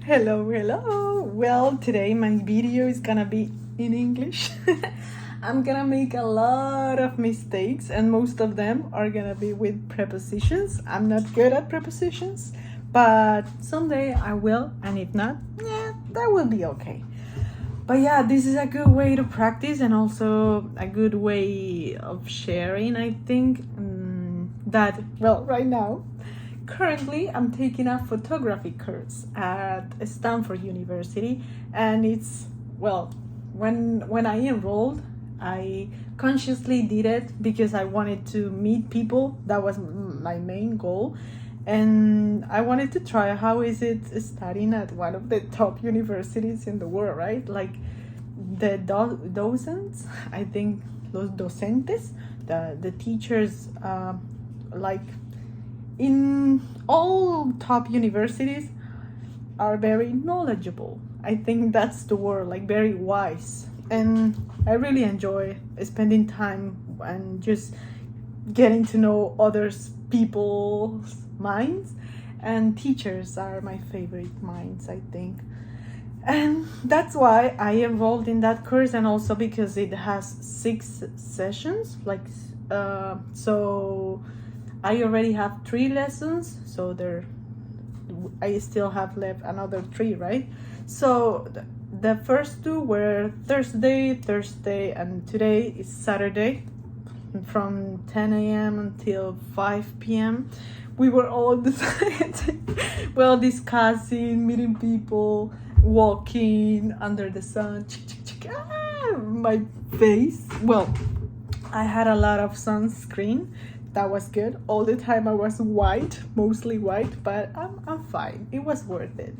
Hello, hello. Well, today my video is gonna be in English. I'm gonna make a lot of mistakes, and most of them are gonna be with prepositions. I'm not good at prepositions, but someday I will, and if not, yeah, that will be okay. But yeah, this is a good way to practice and also a good way of sharing, I think. That, well, right now, currently I'm taking a photography course at Stanford University, and it's, well, when I enrolled, I consciously did it because I wanted to meet people. That was my main goal, and I wanted to try how is it studying at one of the top universities in the world, right? Like the docents, I think, los docentes, the teachers, like in all top universities are very knowledgeable. I think that's the word, like very wise. And I really enjoy spending time and just getting to know others people's minds, and teachers are my favorite minds, I think. And that's why I enrolled in that course, and also because it has 6 sessions, like so I already have 3 lessons, so I still have left another 3, right? So the first 2 were Thursday, and today is Saturday from 10 a.m. until 5 p.m. We were all discussing, meeting people, walking under the sun. My face. Well, I had a lot of sunscreen. That was good. All the time I was white, mostly white, but I'm fine. It was worth it.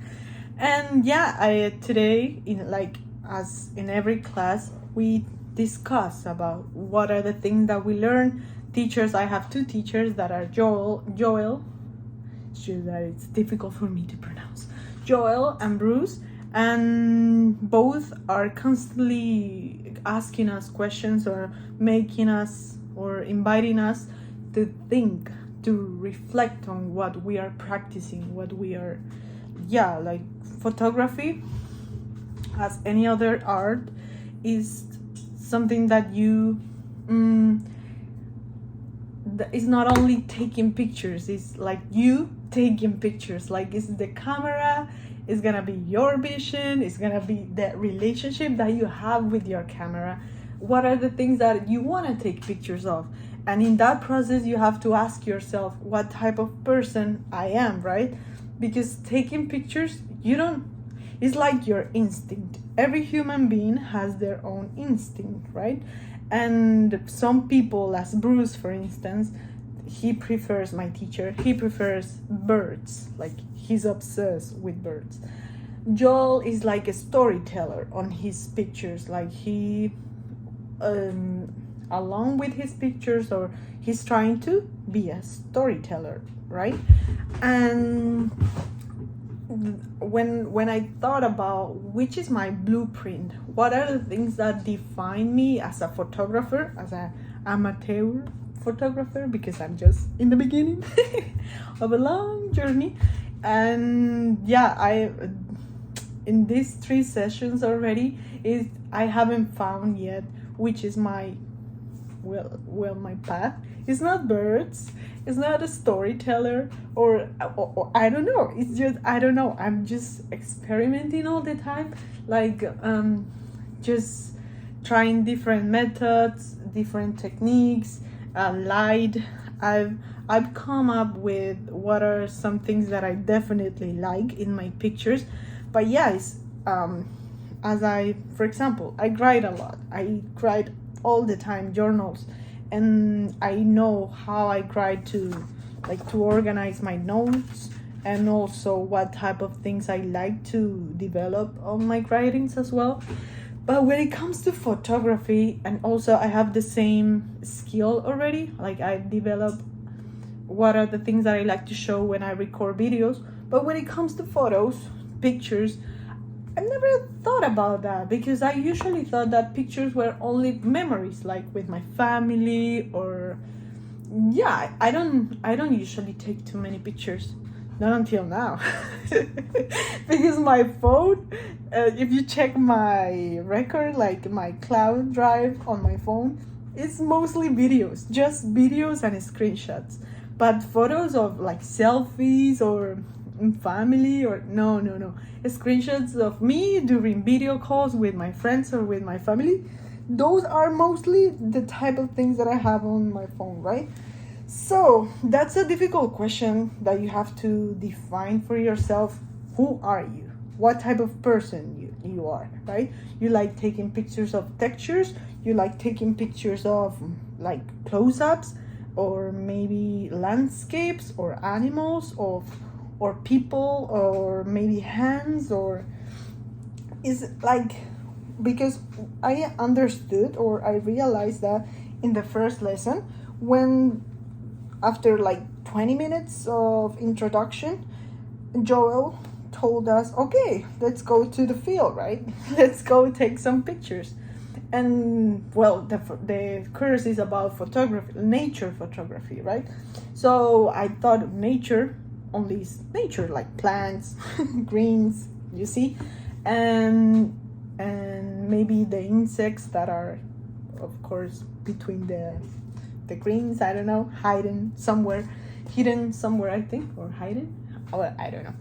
And yeah, today, as in every class, we discuss about what are the things that we learn. Teachers, I have 2 teachers that are Joel. It's just that it's difficult for me to pronounce. Joel and Bruce, and both are constantly asking us questions or making us or inviting us to think, to reflect on what we are practicing, what we are, like photography, as any other art, is something that you it's not only taking pictures, it's like you taking pictures, like it's the camera, it's gonna be your vision, it's gonna be the relationship that you have with your camera. What are the things that you want to take pictures of? And in that process, you have to ask yourself what type of person I am, right? Because taking pictures, it's like your instinct. Every human being has their own instinct, right? And some people, as Bruce, for instance, my teacher, he prefers birds. Like, he's obsessed with birds. Joel is like a storyteller on his pictures. Like, he along with his pictures, or he's trying to be a storyteller, right? And when I thought about which is my blueprint, what are the things that define me as a photographer, as an amateur photographer, because I'm just in the beginning of a long journey. And yeah, in these 3 sessions already, I haven't found yet which is my my path. It's not birds, it's not a storyteller, or I don't know, it's just, I don't know, I'm just experimenting all the time, like just trying different methods, different techniques, light. I've come up with what are some things that I definitely like in my pictures. But yes, for example, I write a lot. I write all the time journals, and I know how I try to organize my notes, and also what type of things I like to develop on my writings as well. But when it comes to photography, and also I have the same skill already, like I develop what are the things that I like to show when I record videos. But when it comes to photos, pictures, I never thought about that, because I usually thought that pictures were only memories, like with my family, or I don't usually take too many pictures. not until now. Because my phone, if you check my record, like my cloud drive on my phone, it's mostly videos, just videos and screenshots. But photos of like selfies or family or no. Screenshots of me during video calls with my friends or with my family. Those are mostly the type of things that I have on my phone, right? So that's a difficult question that you have to define for yourself. Who are you? What type of person you are, right? You like taking pictures of textures, you like taking pictures of like close-ups, or maybe landscapes or animals or people, or maybe hands, or is like, because I understood or I realized that in the first lesson, when after like 20 minutes of introduction, Joel told us, okay, let's go to the field, right? Let's go take some pictures. And well, the course is about photography, nature photography, right? So I thought of nature, only nature, like plants, greens, you see, and maybe the insects that are, of course, between the greens, I don't know, hidden somewhere, I think, or hidden, or I don't know.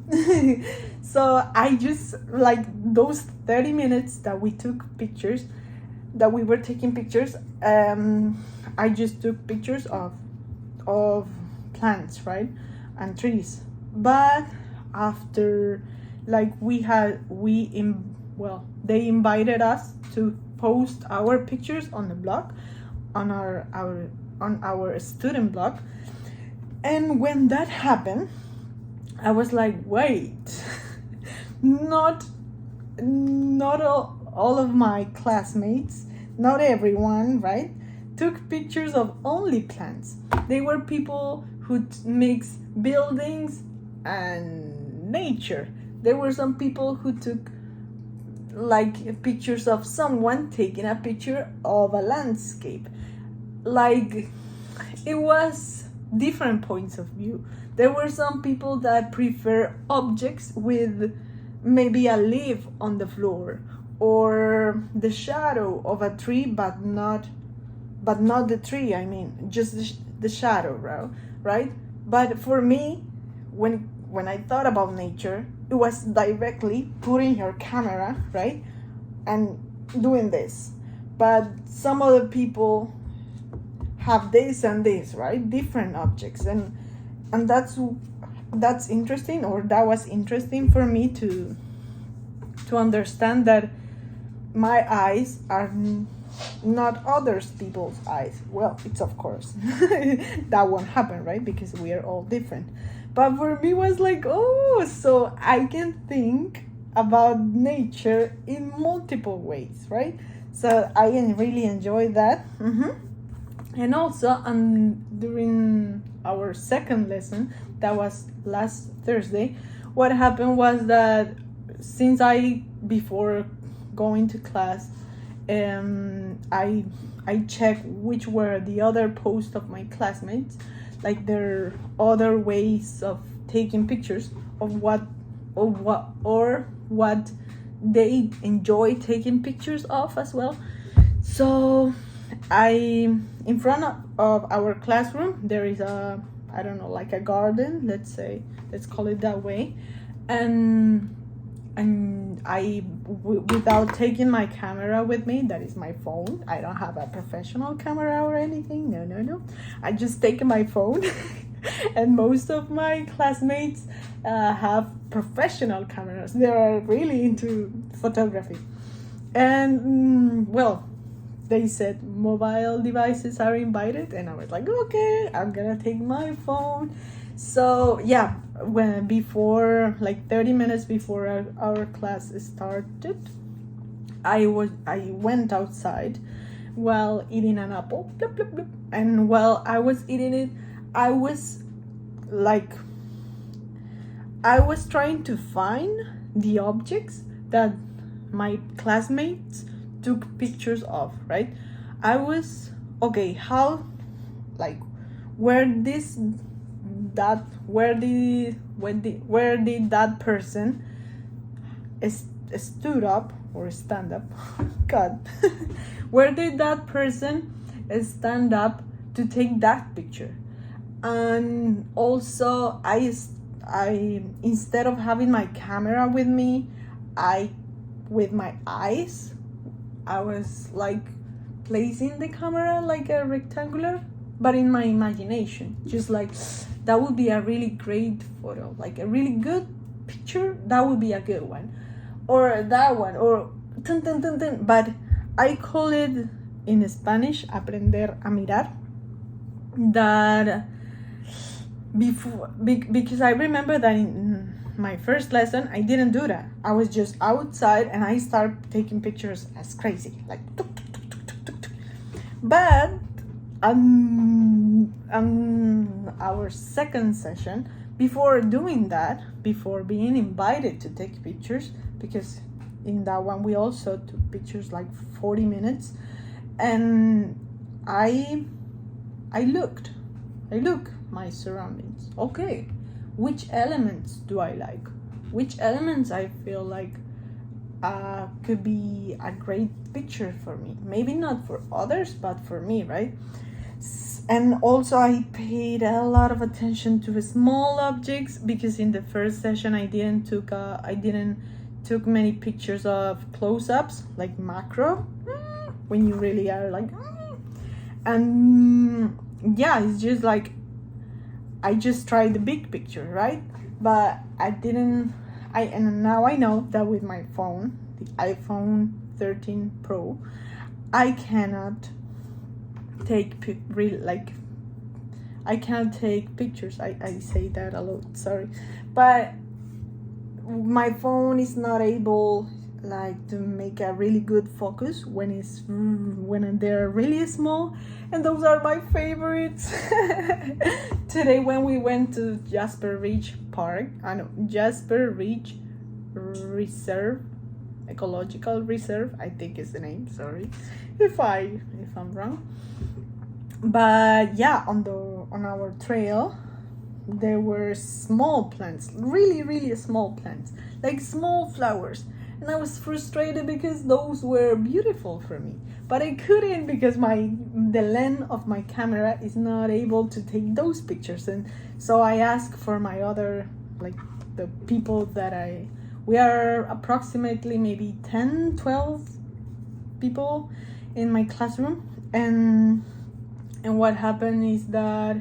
So I just, like, those 30 minutes that we took pictures, that we were taking pictures, I just took pictures of plants, right, and trees. But after, like, they invited us to post our pictures on the blog, on our student blog. And when that happened, I was like, wait, not all of my classmates, not everyone, right, took pictures of only plants. They were people who mix buildings and nature. There were some people who took like pictures of someone taking a picture of a landscape. Like, it was different points of view. There were some people that prefer objects with maybe a leaf on the floor, or the shadow of a tree, but not the tree, I mean, just the shadow, right? But for me, when I thought about nature, it was directly putting your camera, right, and doing this. But some other people have this and this, right, different objects, and that's interesting, or that was interesting for me to understand that my eyes are not other people's eyes. Well, it's of course that won't happen, right, because we are all different. But for me, it was like, oh, so I can think about nature in multiple ways, right? So I really enjoyed that. And also, during our second lesson, that was last Thursday, what happened was that since before going to class, I checked which were the other posts of my classmates, like their other ways of taking pictures of what they enjoy taking pictures of as well. So in front of our classroom, there is I don't know, like a garden, let's call it that way. And without taking my camera with me, that is my phone. I don't have a professional camera or anything. No. I just take my phone. And most of my classmates have professional cameras. They are really into photography. And well, they said mobile devices are invited, and I was like, okay, I'm gonna take my phone. So yeah, before, like 30 minutes before our class started, I went outside while eating an apple, blip, blip, blip. And while I was eating it, I was trying to find the objects that my classmates took pictures of, right? I was, okay, how, like, where where did that person stood up or stand up? God, where did that person stand up to take that picture? And also, I instead of having my camera with me, with my eyes, I was like placing the camera like a rectangular, but in my imagination, just like that would be a really great photo, like a really good picture. That would be a good one, or that one, or tun, tun, tun, tun. But I call it in Spanish aprender a mirar. That before, because I remember that in my first lesson I didn't do that. I was just outside and I started taking pictures as crazy, like tuk, tuk, tuk, tuk, tuk, tuk, tuk. But our second session, before doing that, before being invited to take pictures, because in that one we also took pictures like 40 minutes, and I look my surroundings. Okay, which elements do I like? Which elements I feel like could be a great picture for me? Maybe not for others, but for me, right? And also I paid a lot of attention to small objects, because in the first session I didn't took many pictures of close-ups, like macro, when you really are like, and yeah, it's just like I just tried the big picture, right? But and now I know that with my phone, the iPhone 13 Pro, I cannot take I can't take pictures. I say that a lot, sorry, but my phone is not able like to make a really good focus when they're really small, and those are my favorites. Today when we went to Jasper Ridge Reserve, Ecological Reserve, I think is the name, sorry if I'm wrong, but yeah, on our trail there were small plants, really small plants, like small flowers, and I was frustrated because those were beautiful for me, but I couldn't because the lens of my camera is not able to take those pictures. And so I asked for my other, like the people that we are approximately maybe 10-12 people in my classroom, and what happened is that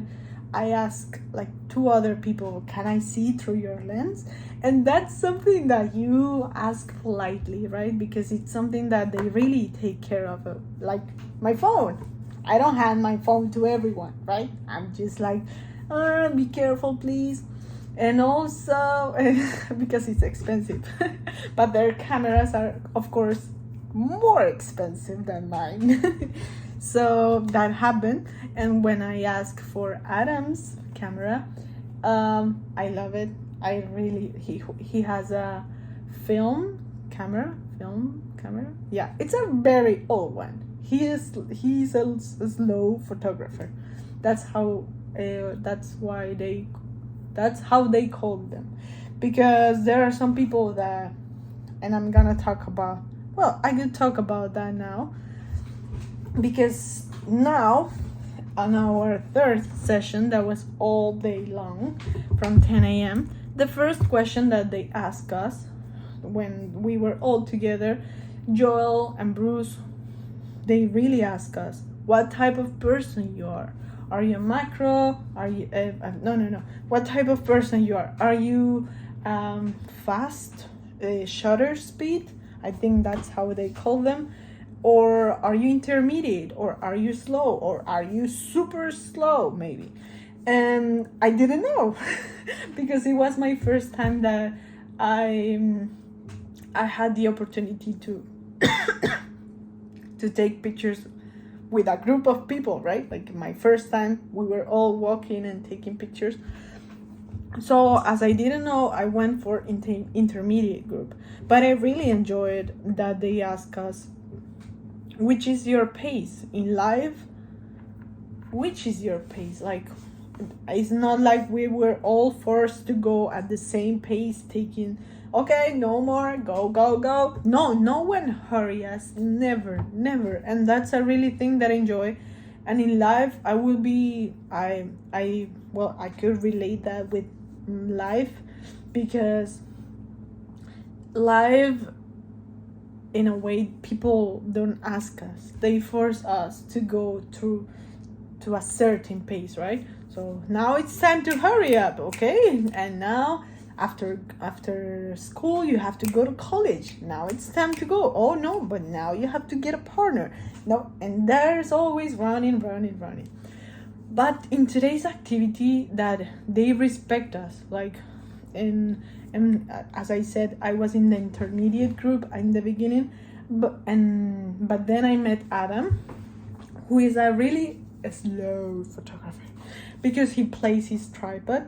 I asked like 2 other people, can I see through your lens? And that's something that you ask politely, right? Because it's something that they really take care of. Like my phone, I don't hand my phone to everyone, right? I'm just like, be careful, please. And also because it's expensive, but their cameras are of course more expensive than mine. So that happened, and when I asked for Adam's camera, I love it. I really, he has a film camera. Yeah, it's a very old one. He's a slow photographer. That's how they call them, because there are some people that, and I'm gonna talk about. Well, I could talk about that now, because now on our third session that was all day long from 10 a.m. the first question that they asked us when we were all together, Joel and Bruce, they really asked us what type of person you are. Are you a macro? Are you no, what type of person you are? Are you fast shutter speed? I think that's how they call them. Or are you intermediate? Or are you slow? Or are you super slow, maybe? And I didn't know because it was my first time that I had the opportunity to to take pictures with a group of people, right? Like my first time, we were all walking and taking pictures. So as I didn't know, I went for intermediate group. But I really enjoyed that they asked us, which is your pace in life? Which is your pace? Like, it's not like we were all forced to go at the same pace, taking, okay, no more, go, go, go. No one hurry us, never. And that's a really thing that I enjoy. And in life, I could relate that with life, because life, in a way, people don't ask us, they force us to go through to a certain pace, right? So now it's time to hurry up, okay? And now after school you have to go to college. Now it's time to go. Oh no, but now you have to get a partner. No, and there's always running. But in today's activity, that they respect us, like, and as I said, I was in the intermediate group in the beginning, but then I met Adam, who is a really slow photographer, because he plays his tripod,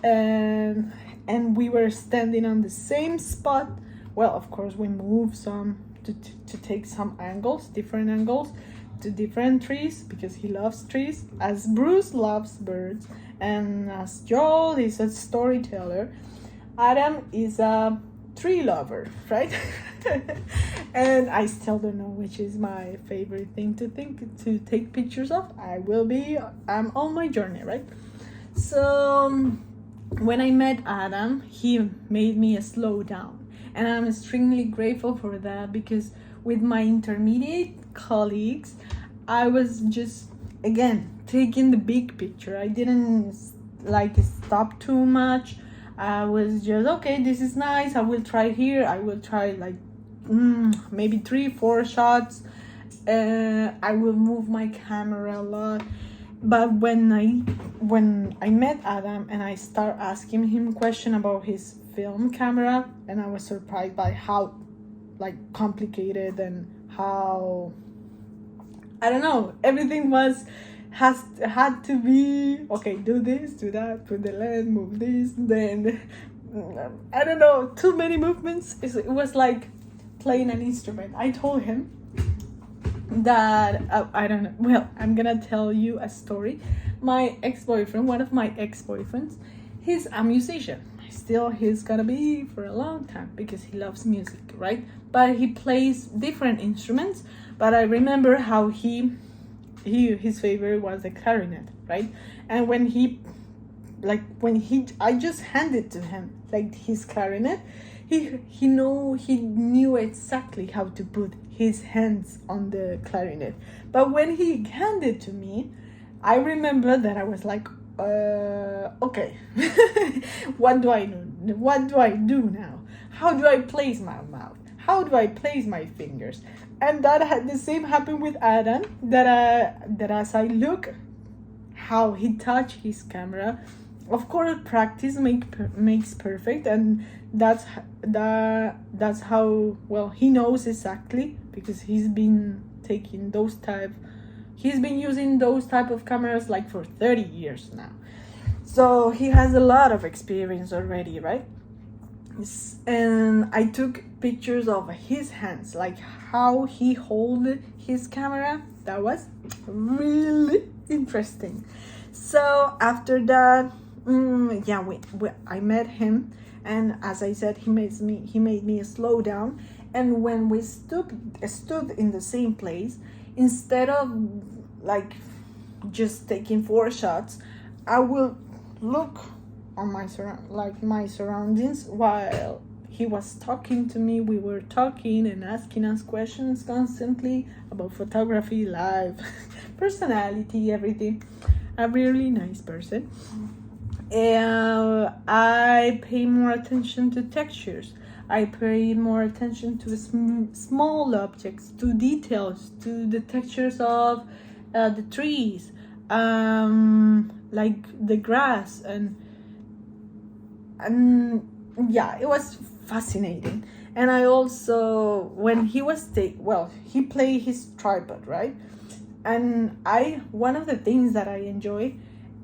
and we were standing on the same spot. Well, of course, we moved some to take some different angles to different trees, because he loves trees, as Bruce loves birds, and as Joel is a storyteller, Adam is a tree lover, right? And I still don't know which is my favorite thing to take pictures of. I'm on my journey, right? So when I met Adam, he made me slow down, and I'm extremely grateful for that, because with my intermediate colleagues, I was just, again, taking the big picture. I didn't stop too much. I was just, okay, this is nice, I will try here, I will try maybe 3-4 shots. I will move my camera a lot. But when I met Adam and I start asking him question about his film camera, and I was surprised by how complicated, and how, I don't know, everything had to be, okay, do this, do that, put the lens, move this, then I don't know, too many movements. It was like playing an instrument. I told him that I don't know, well, I'm gonna tell you a story. My ex-boyfriend, one of my ex-boyfriends, he's a musician. He's gonna be for a long time, because he loves music, right? But he plays different instruments. But I remember how his favorite was the clarinet, right? And I just handed to him his clarinet, he knew exactly how to put his hands on the clarinet. But when he handed to me, I remember that I was like, okay, what do I do? What do I do now? How do I place my mouth? How do I place my fingers? And the same happened with Adam, that as I look how he touched his camera, of course practice makes perfect, and that's how, well, he knows exactly, because he's been using those type of cameras for 30 years now. So he has a lot of experience already, right? And I took pictures of his hands, how he hold his camera. That was really interesting. So after that, I met him, and as I said, he made me slow down. And when we stood in the same place, instead of just taking 4 shots, I will look on my surroundings while he was talking to me. We were talking and asking us questions constantly about photography, life, personality, everything. A really nice person. I pay more attention to textures. I pay more attention to small objects, to details, to the textures of the trees, the grass, and it was fascinating. And I also, when he was he played his tripod, right? And one of the things that I enjoy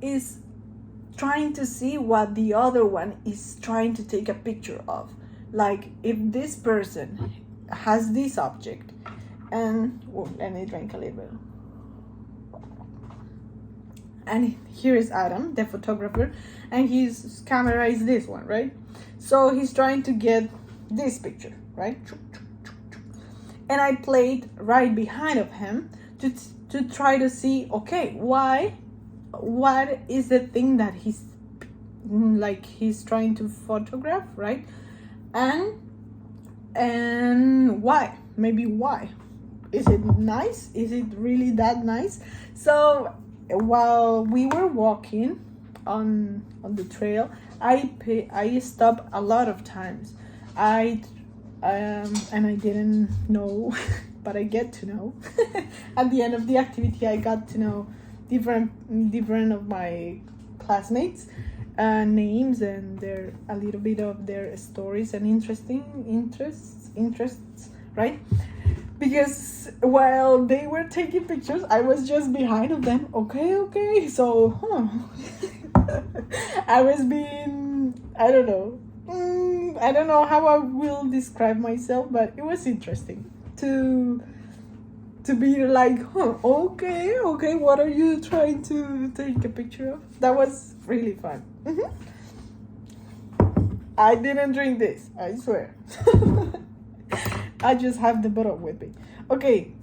is trying to see what the other one is trying to take a picture of. If this person has this object, and let me drink a little bit. and here is Adam, the photographer, and his camera is this one, right? So he's trying to get this picture, right? And I played right behind of him to try to see, okay, what is the thing that he's trying to photograph, right? And why? Maybe why? Is it nice? Is it really that nice? So while we were walking on the trail, I stopped a lot of times. And I didn't know, but I get to know. At the end of the activity, I got to know different of my classmates, names, and a little bit of their stories and interests, right? Because while they were taking pictures, I was just behind of them. Okay. So, I was being, I don't know how I will describe myself, but it was interesting to be like, okay, what are you trying to take a picture of? That was really fun. I didn't drink this, I swear. I just have the bottle with me. Okay,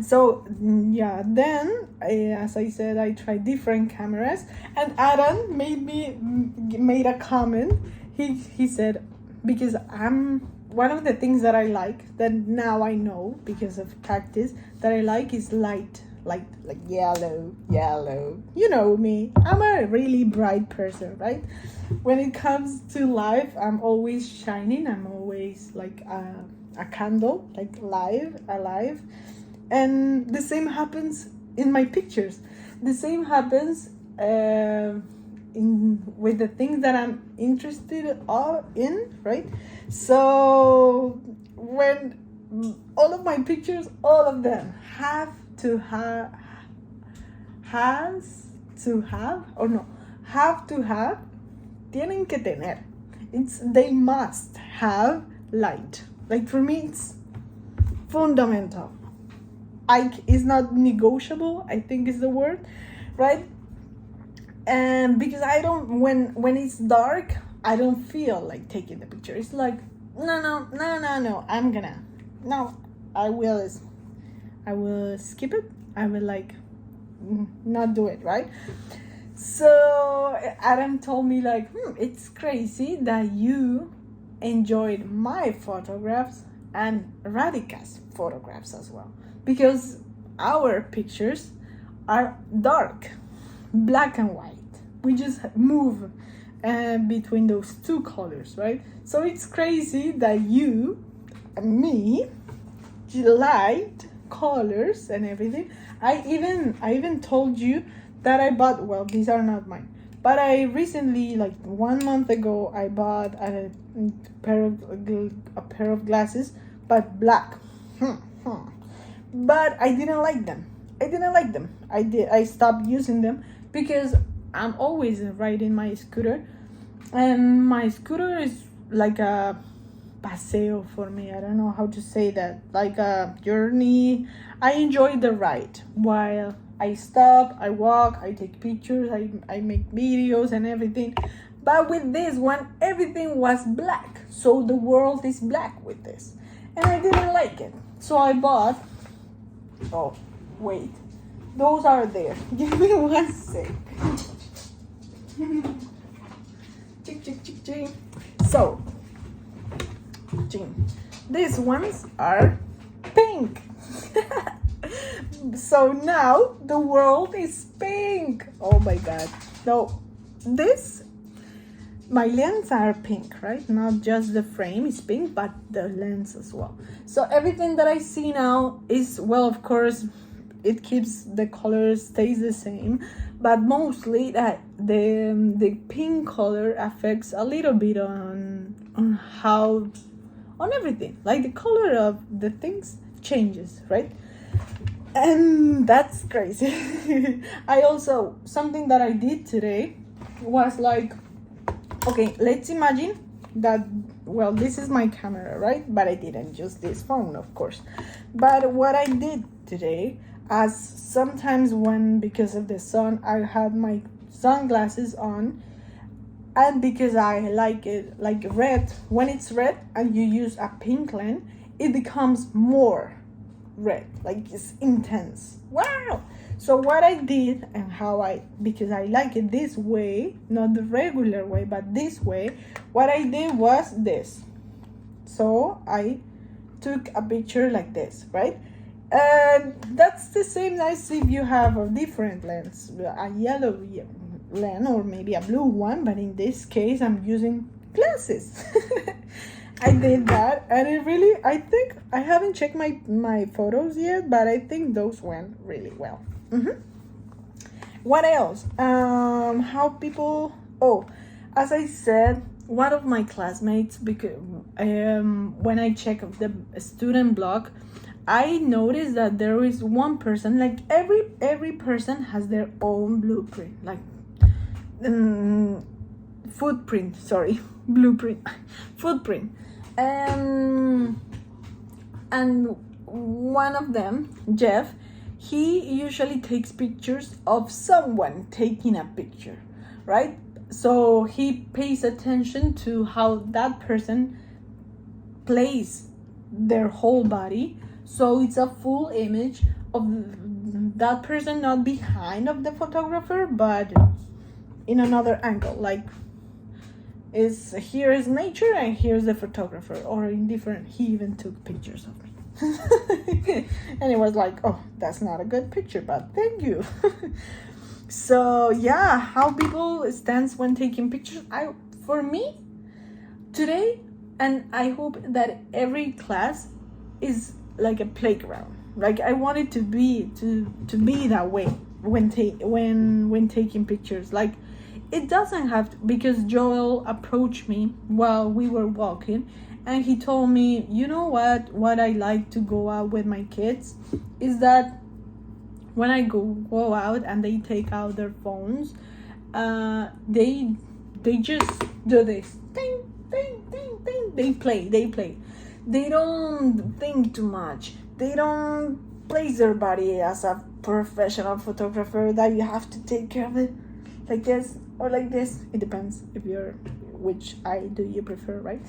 so yeah, then as I said, I tried different cameras, and Adam made a comment. He said, because one of the things that I like, that now I know because of practice, that I like is light, like yellow. You know me, I'm a really bright person, right? When it comes to life, I'm always shining. I'm always like a candle, like alive. And the same happens in my pictures. The same happens with the things that I'm interested in, right? So when all of my pictures, all of them have to have, tienen que tener. They must have light. Like for me, it's fundamental. It's not negotiable, I think is the word, right? And because I don't, when it's dark, I don't feel like taking the picture. It's like, no, I will skip it. I will like not do it, right? So Adam told me like, it's crazy that you enjoyed my photographs and Radhika's photographs as well, because our pictures are dark, black and white. We just move between those two colors, right? So it's crazy that you and me light colors and everything. I even told you that I bought, well, these are not mine, but I recently, like 1 month ago, I bought a pair of glasses, but black. But I didn't like them. I stopped using them because I'm always riding my scooter, and my scooter is like a paseo for me. I don't know how to say that. Like a journey. I enjoy the ride while I stop, I walk, I take pictures, I make videos and everything. But with this one, everything was black. So the world is black with this. And I didn't like it. So I bought, oh, wait. Those are there. Give me 1 sec. So, these ones are pink. So now the world is pink. Oh my god. No, my lens are pink, right? Not just the frame is pink, but the lens as well. So everything that I see now is, well, of course, it keeps the color stays the same, but mostly that the pink color affects a little bit on everything. Like the color of the things changes, right? And that's crazy. I also, something that I did today was like, okay, let's imagine that, well, this is my camera, right? But I didn't use this phone, of course. But what I did today, as sometimes when, because of the sun, I had my sunglasses on, and because I like it like red, when it's red and you use a pink lens, it becomes more red, like it's intense. Wow. So what I did, and because I like it this way, not the regular way but this way, what I did was this. So I took a picture like this, right? And that's the same as if you have a different lens, a yellow lens or maybe a blue one, but in this case I'm using glasses. I did that, and I think I haven't checked my photos yet, but I think those went really well. What else? How people, as I said, one of my classmates, because when I check the student blog, I noticed that there is one person, like every person has their own blueprint, like footprint, sorry, blueprint, footprint. And one of them, Jeff, he usually takes pictures of someone taking a picture, right? So he pays attention to how that person plays their whole body, so it's a full image of that person, not behind of the photographer, but in another angle, like here is nature and here's the photographer, or in different, he even took pictures of me. And it was like, oh, that's not a good picture, but thank you. So yeah, how people stands when taking pictures. For me today, and I hope that every class is like a playground. Like I want it to be that way when taking pictures. Like it doesn't have to, because Joel approached me while we were walking, and he told me, you know what I like to go out with my kids is that when I go out and they take out their phones, they just do this, ding, ding, ding, ding. They play. They don't think too much. They don't place their body as a professional photographer that you have to take care of it like this or like this. It depends which eye do you prefer, right?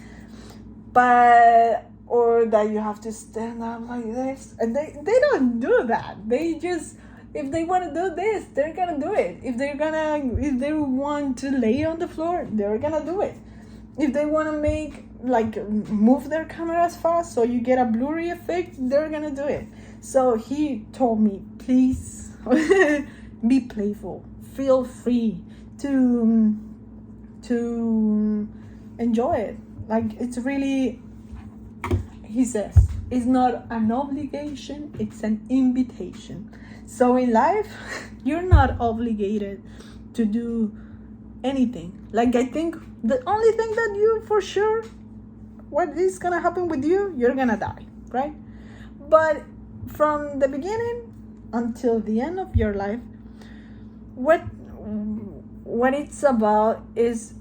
But, or that you have to stand up like this. And they don't do that. They just, if they want to do this, they're gonna do it. If they want to lay on the floor, they're gonna do it. If they want to move their cameras fast so you get a blurry effect, they're gonna do it. So he told me, please be playful. Feel free to enjoy it. Like it's really, he says, it's not an obligation, it's an invitation. So in life, you're not obligated to do anything. Like I think the only thing that you for sure, what is gonna happen with you, you're gonna die, right? But from the beginning until the end of your life, what it's about is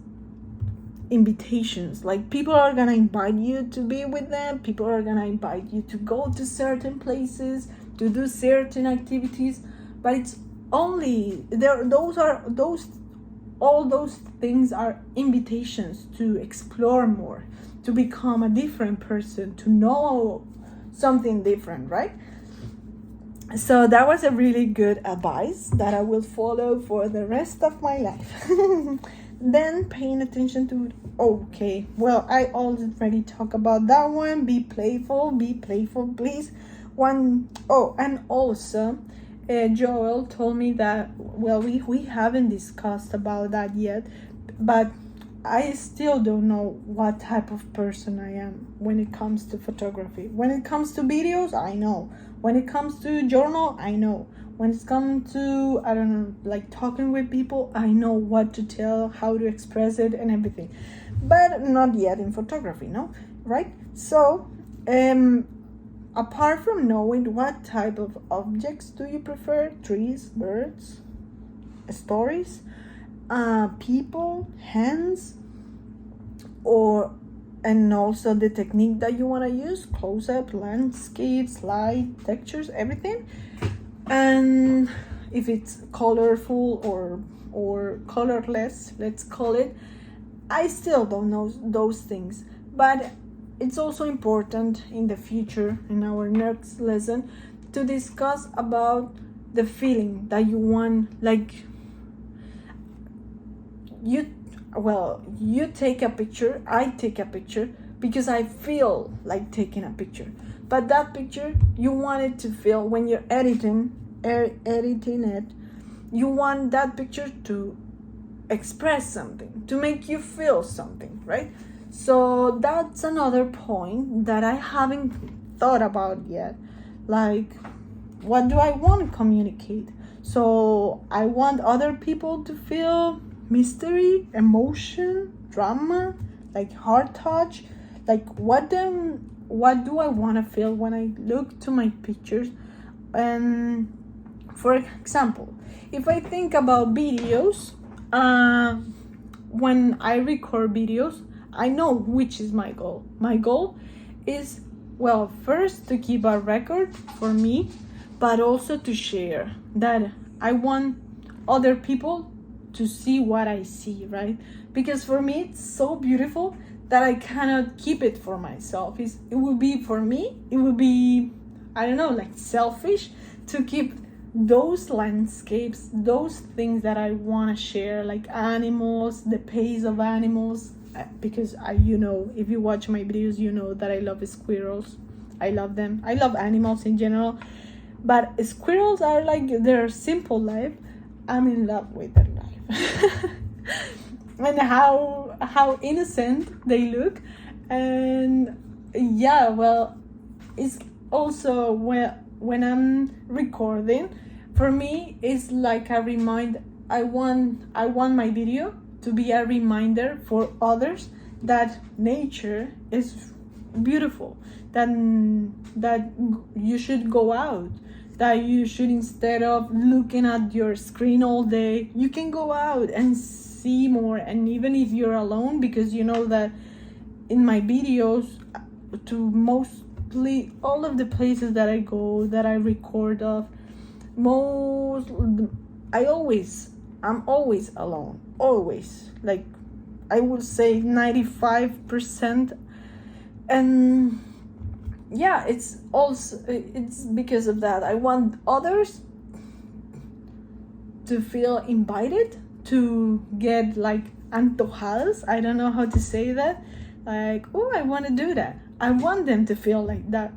invitations. Like people are gonna invite you to be with them, people are gonna invite you to go to certain places, to do certain activities, but it's only there, all those things are invitations to explore more, to become a different person, to know something different, right? So that was a really good advice that I will follow for the rest of my life. Then paying attention to, okay, well, I already talked about that one. Be playful, please. And also Joel told me that, well, we haven't discussed about that yet, but I still don't know what type of person I am when it comes to photography. When it comes to videos, I know. When it comes to journal, I know. When it comes to, I don't know, like talking with people, I know what to tell, how to express it and everything. But not yet in photography, no? Right? So, apart from knowing what type of objects do you prefer, trees, birds, stories, people, hands, and also the technique that you want to use, close-up, landscapes, light, textures, everything. And if it's colorful or colorless, let's call it, I still don't know those things. But it's also important in the future, in our next lesson, to discuss about the feeling that you want. Like you take a picture, I take a picture because I feel like taking a picture. But that picture, you want it to feel, when you're editing it, you want that picture to express something, to make you feel something, right? So that's another point that I haven't thought about yet. Like, what do I want to communicate? So I want other people to feel mystery, emotion, drama, like heart touch. Like, what do I want to feel when I look to my pictures? And for example, if I think about videos, when I record videos, I know which is my goal. My goal is, well, first to keep a record for me, but also to share. That I want other people to see what I see, right? Because for me, it's so beautiful that I cannot keep it for myself. It will be for me, it will be, I don't know, like selfish to keep those landscapes, those things that I want to share, like animals, the pace of animals, because if you watch my videos, you know that I love squirrels. I love them. I love animals in general, but squirrels are like their simple life. I'm in love with their life. And how innocent they look. And yeah, well, it's also when I'm recording, for me it's like a reminder. I want my video to be a reminder for others that nature is beautiful, that you should go out, that you should, instead of looking at your screen all day, you can go out and see more. And even if you're alone, because you know that in my videos, to mostly all of the places that I go, that I record of, I'm always alone, always, like I would say 95%. And yeah, it's because of that. I want others to feel invited, to get like antojadas. I don't know how to say that. Like, oh, I want to do that. I want them to feel like that,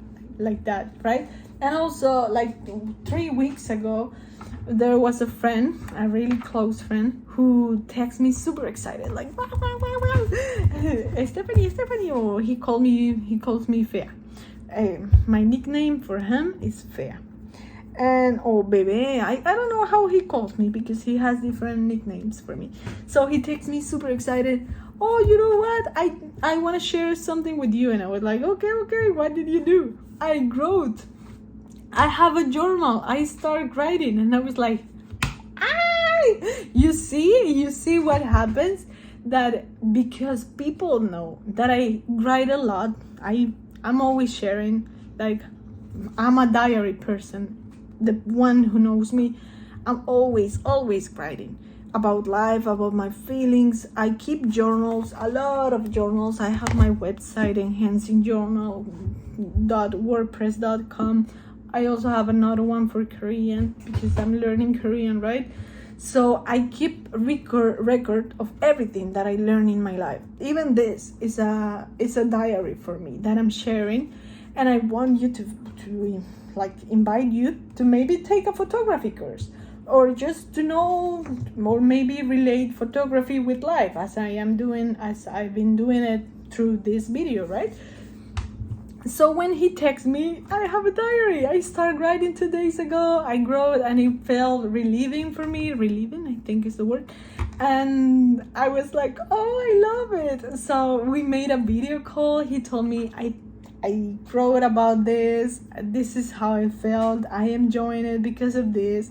right? And also, like 3 weeks ago, there was a friend, a really close friend, who texted me super excited, like, wow, wow, wow, wow. Stephanie, or he calls me Fea. My nickname for him is Fea. And bebe, I don't know how he calls me, because he has different nicknames for me. So he texts me super excited, oh, you know what, I want to share something with you. And I was like, okay, what did you do? I wrote. I have a journal. I start writing. And I was like, you see what happens? That because people know that I write a lot, I'm always sharing. Like, I'm a diary person. The one who knows me, I'm always writing about life, about my feelings. I keep journals, a lot of journals. I have my website, enhancingjournal.wordpress.com. I also have another one for Korean, because I'm learning Korean, right? So I keep record of everything that I learn in my life. Even this is a diary for me that I'm sharing. And I want you to like invite you to maybe take a photography course, or just to know, or maybe relate photography with life, as I've been doing it through this video, right? So when he texts me, I have a diary. I started writing 2 days ago. I wrote, and it felt relieving for me. Relieving, I think is the word. And I was like, oh, I love it. So we made a video call. He told me, I wrote about this. This is how I felt. I am enjoying it because of this.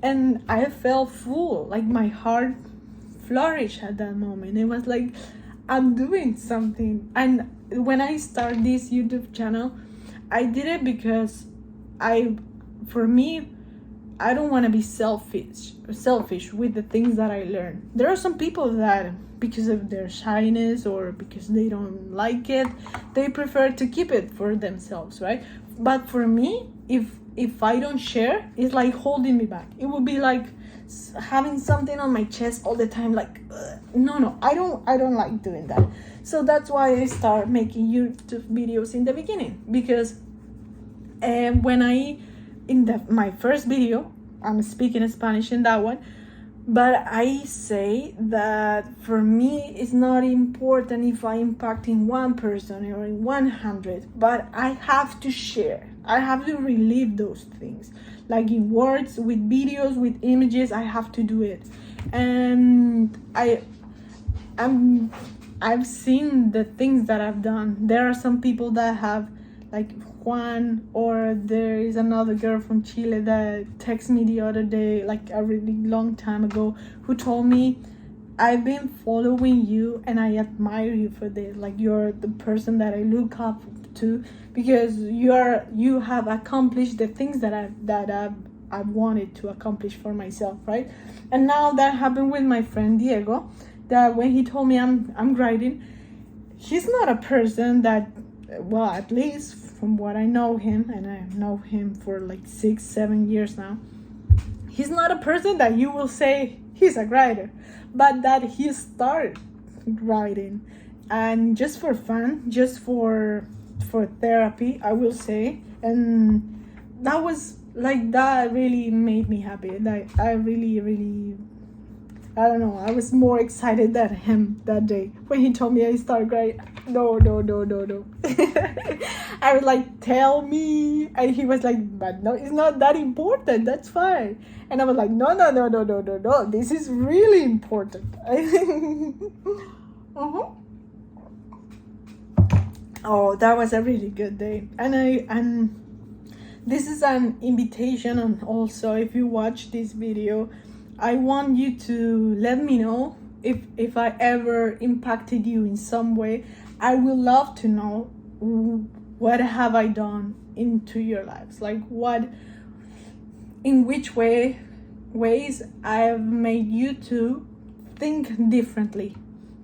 And I felt full, like my heart flourished at that moment. It was like, I'm doing something. And when I started this YouTube channel, I did it because for me, I don't want to be selfish with the things that I learn. There are some people that, because of their shyness or because they don't like it, they prefer to keep it for themselves, right? But for me, if I don't share, it's like holding me back. It would be like having something on my chest all the time, like no, I don't like doing that. So that's why I start making YouTube videos in the beginning, because when my first video, I'm speaking Spanish in that one, but I say that for me it's not important if I impact in one person or in 100, but I have to share. I have to relive those things, like in words, with videos, with images. I have to do it. And I've seen the things that I've done. There are some people that have, like Juan, or there is another girl from Chile that texted me the other day, like a really long time ago, who told me, I've been following you and I admire you for this. Like, you're the person that I look up to, because you have accomplished the things that I've wanted to accomplish for myself, right? And now that happened with my friend Diego, that when he told me I'm writing, he's not a person that, well, at least from what I know him, and I know him for like 6-7 years now, he's not a person that you will say he's a writer, but that he started writing, and just for fun, just for therapy, I will say. And that was like, that really made me happy. Like, I really, I don't know, I was more excited than him that day when he told me I started writing. No. I was like, tell me. And he was like, but no, it's not that important, that's fine. And I was like, no, this is really important. Uh-huh. Oh, that was a really good day. And this is an invitation, and also, if you watch this video, I want you to let me know if I ever impacted you in some way. I would love to know, what have I done into your lives? Like, in which ways I have made you to think differently,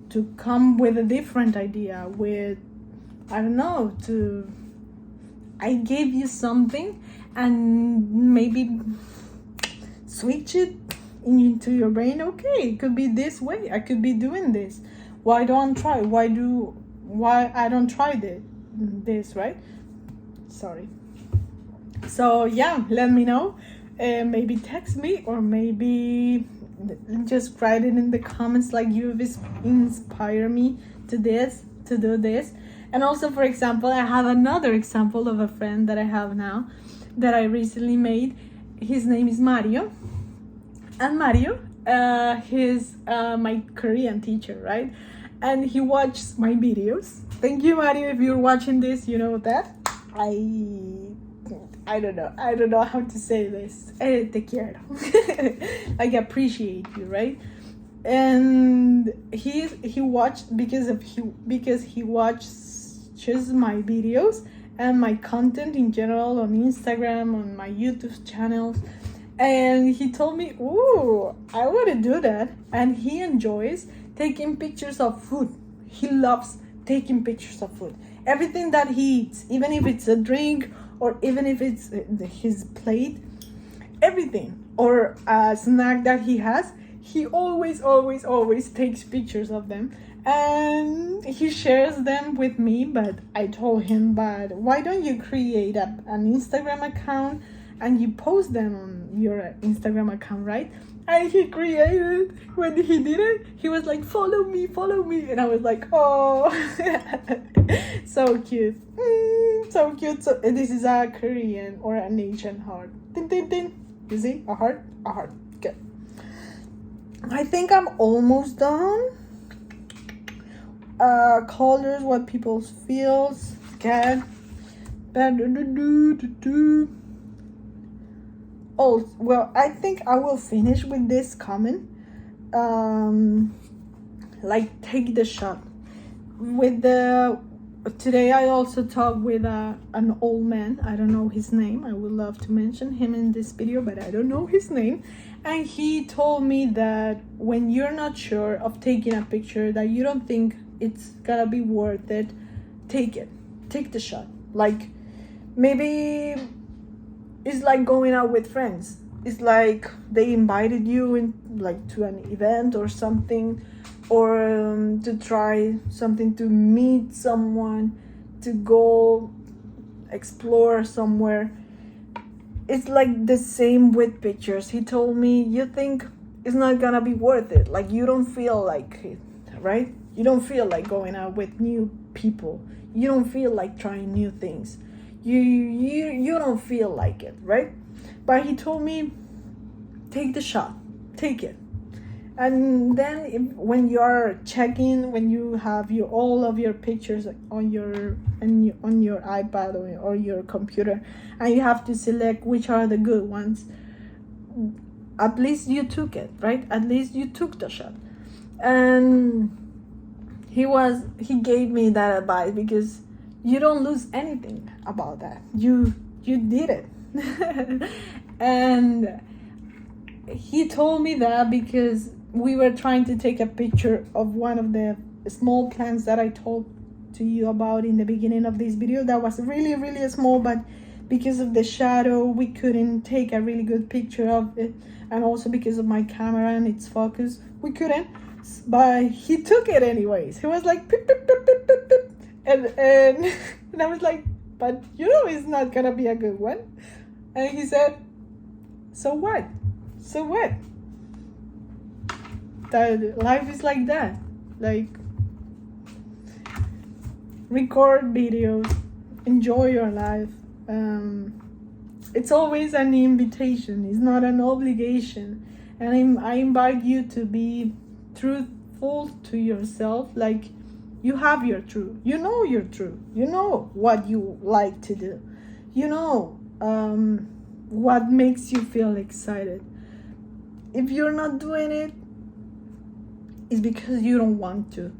to come with a different idea, with, I don't know, I gave you something and maybe switch it into your brain. Okay, it could be this way, I could be doing this. Why don't I try? Why I don't try this, right? Sorry. So yeah, let me know. Maybe text me, or maybe just write it in the comments, like, you've inspired me to do this. And also, for example, I have another example of a friend that I have now that I recently made. His name is Mario. And Mario, he's my Korean teacher, right? And he watches my videos. Thank you, Mario, if you're watching this, you know that. I don't know how to say this. Te quiero. I appreciate you, right? And he watched because he watches my videos and my content in general on Instagram, on my YouTube channels. And he told me, ooh, I want to do that. And he enjoys taking pictures of food. He loves taking pictures of food. Everything that he eats, even if it's a drink, or even if it's his plate, everything, or a snack that he has, he always takes pictures of them. And he shares them with me. But I told him, but why don't you create an Instagram account and you post them on your Instagram account, right? And he created, when he did it, he was like, follow me. And I was like, oh, so cute. So cute. So this is a Korean or an Asian heart. Tin, tin, tin. You see? A heart. Good. I think I'm almost done. Colors, what people feels. Good. Oh, well, I think I will finish with this comment. Like, take the shot with the today I also talked with an old man. I don't know his name. I would love to mention him in this video, but I don't know his name. And he told me that when you're not sure of taking a picture, that you don't think it's gonna be worth it, take it. Take the shot. Like, maybe it's like going out with friends. It's like they invited you in, like, to an event or something, or to try something, to meet someone, to go explore somewhere. It's like the same with pictures. He told me, you think it's not gonna be worth it. Like, you don't feel like it, right? You don't feel like going out with new people. You don't feel like trying new things. You don't feel like it, right? But he told me, take the shot, take it. And then when you are checking, when you have all of your pictures on your iPad or your computer, and you have to select which are the good ones, at least you took it, right? At least you took the shot. And he gave me that advice, because you don't lose anything about that. You did it. And he told me that because we were trying to take a picture of one of the small plants that I told to you about in the beginning of this video, that was really, really small, but because of the shadow we couldn't take a really good picture of it, and also because of my camera and its focus we couldn't. But he took it anyways. He was like, pip, pip, pip, pip, pip, pip. And I was like, but you know it's not gonna be a good one. And he said, so what? That life is like that. Like, record videos, enjoy your life. It's always an invitation, it's not an obligation. And I invite you to be truthful to yourself. Like, you have your truth, you know your truth, you know what you like to do, you know what makes you feel excited. If you're not doing it, it's because you don't want to.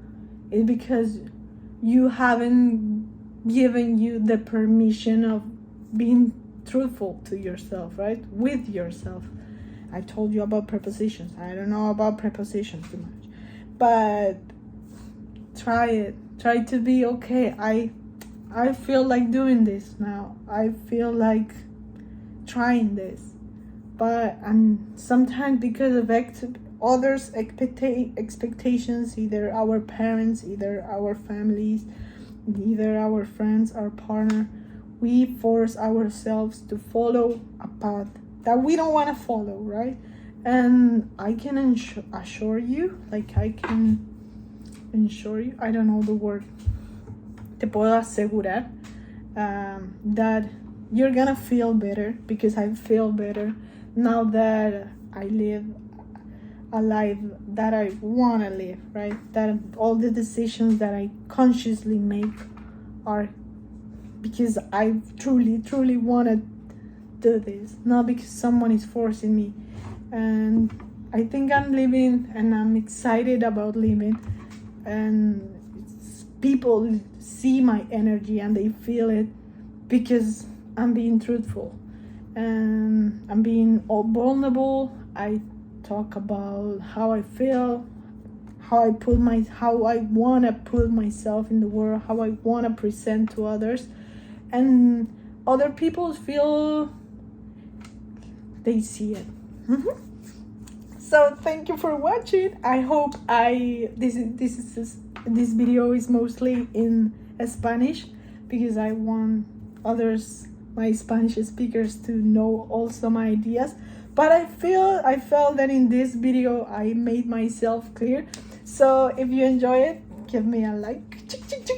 It's because you haven't given you the permission of being truthful to yourself, right? With yourself. I told you about prepositions. I don't know about prepositions too much, but try it. Try to be okay. I feel like doing this now. I feel like trying this, but sometimes because of others' expectations, either our parents, either our families, either our friends, our partner, we force ourselves to follow a path that we don't want to follow, right? And I can assure you, I don't know the word, te puedo asegurar that you're gonna feel better, because I feel better now that I live a life that I want to live, right? That all the decisions that I consciously make are because I truly want to do this, not because someone is forcing me. And I think I'm living, and I'm excited about living, and people see my energy and they feel it, because I'm being truthful and I'm being vulnerable. I talk about how I feel, how I want to put myself in the world, how I want to present to others, and other people feel they see it. So thank you for watching. I hope this video is mostly in Spanish, because I want my Spanish speakers to know also my ideas. But I felt that in this video I made myself clear. So if you enjoy it, give me a like,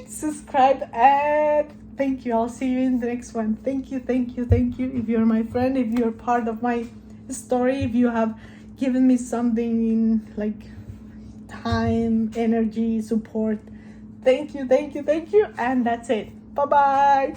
subscribe, and thank you. I'll see you in the next one. Thank you. If you're my friend, if you're part of my story, if you have given me something in like time, energy, support, thank you. And that's it. Bye-bye.